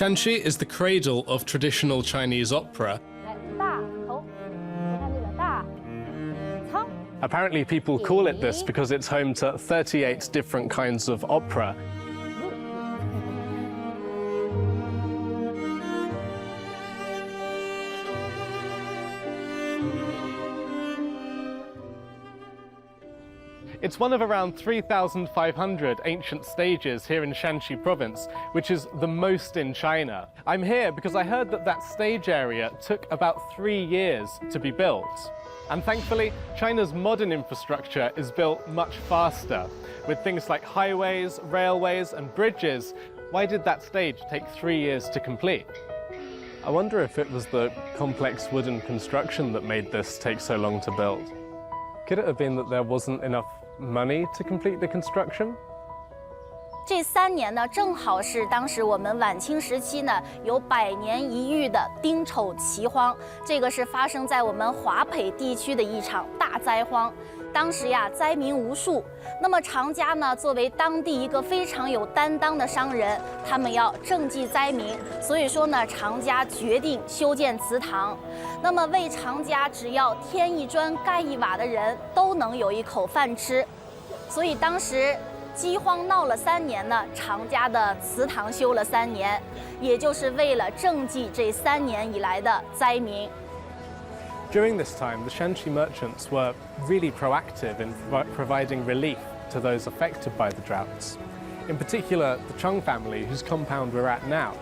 Shanxi is the cradle of traditional Chinese opera. Apparently people call it this because it's home to 38 different kinds of opera. It's one of around 3,500 ancient stages here in Shanxi province, which is the most in China. I'm here because I heard that that stage area took about 3 years to be built. And thankfully, China's modern infrastructure is built much faster, with things like highways, railways, and bridges. Why did that stage take 3 years to complete? I wonder if it was the complex wooden construction that made this take so long to build. Could it have been that there wasn't enough money to complete the construction? 这3年呢，正好是当时我们晚清时期呢有100年一遇的丁丑奇荒，这个是发生在我们华北地区的一场大灾荒。当时呀，灾民无数。那么常家呢，作为当地一个非常有担当的商人，他们要赈济灾民，所以说呢，常家决定修建祠堂。那么为常家只要添一砖盖一瓦的人都能有一口饭吃，所以当时饥荒闹了3年呢，常家的祠堂修了3年，也就是为了赈济这3年以来的灾民。During this time, the Shanxi merchants were really proactive in providing relief to those affected by the droughts. In particular, the Cheng family, whose compound we're at now,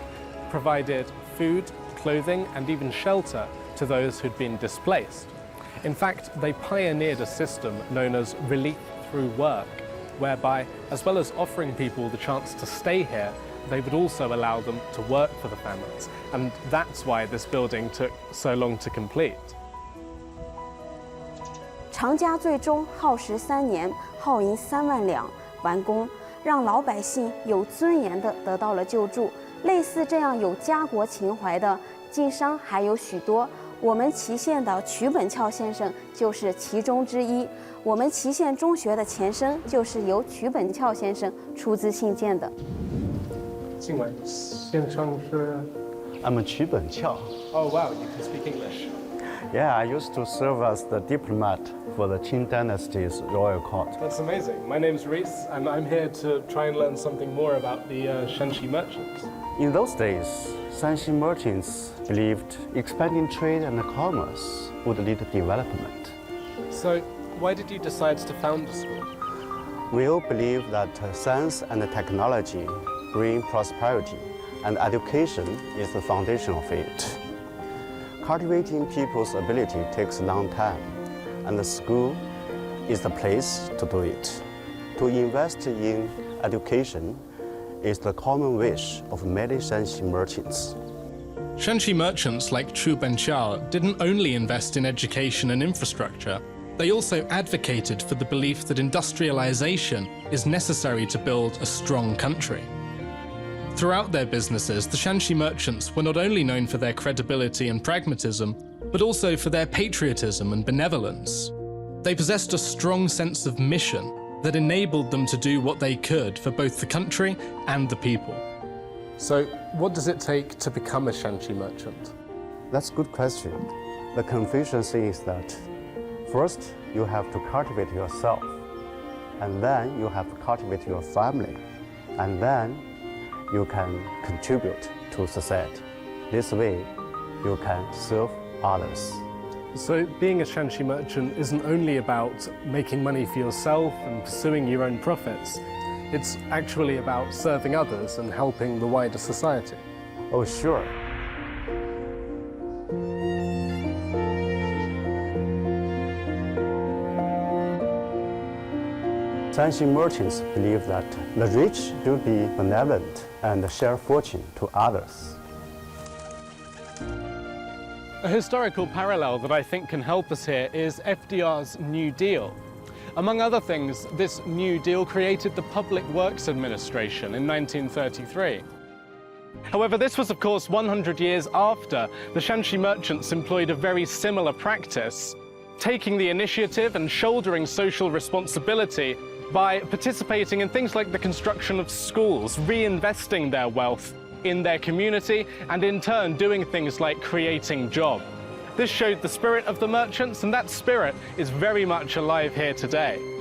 provided food, clothing, and even shelter to those who'd been displaced. In fact, they pioneered a system known as relief through work, whereby, as well as offering people the chance to stay here, they would also allow them to work for the families. And that's why this building took so long to complete. 常家最终耗时3年，耗银3万两完工，让老百姓有尊严地得到了救助。类似这样有家国情怀的晋商还有许多，我们祁县的瞿本翘先生就是其中之一。我们祁县中学的前身就是由瞿本翘先生出资兴建的。请问先生是 I'm Qu Benqiao. Oh wow, you can speak English. Yeah, I used to serve as the diplomat for the Qing Dynasty's royal court. That's amazing. My name's Rees, and I'm here to try and learn something more about the Shanxi merchants. In those days, Shanxi merchants believed expanding trade and commerce would lead to development. So, why did you decide to found a school? We all believe that science and technology bring prosperity, and education is the foundation of it. Cultivating people's ability takes a long time, and the school is the place to do it. To invest in education is the common wish of many Shanxi merchants. Shanxi merchants like Chu Benqiao didn't only invest in education and infrastructure, they also advocated for the belief that industrialization is necessary to build a strong country. Throughout their businesses, the Shanxi merchants were not only known for their credibility and pragmatism, but also for their patriotism and benevolence. They possessed a strong sense of mission that enabled them to do what they could for both the country and the people. So, what does it take to become a Shanxi merchant? That's a good question. The Confucian saying is that first you have to cultivate yourself, and then you have to cultivate your family, and then you can contribute to society. This way, you can serve others. So being a Shanxi merchant isn't only about making money for yourself and pursuing your own profits. It's actually about serving others and helping the wider society. Oh, sure. Shanxi merchants believe that the rich should be benevolent and share fortune to others. A historical parallel that I think can help us here is FDR's New Deal. Among other things, this New Deal created the Public Works Administration in 1933. However, this was of course 100 years after the Shanxi merchants employed a very similar practice, taking the initiative and shouldering social responsibility by participating in things like the construction of schools, reinvesting their wealth in their community, and in turn doing things like creating jobs. This showed the spirit of the merchants, and that spirit is very much alive here today.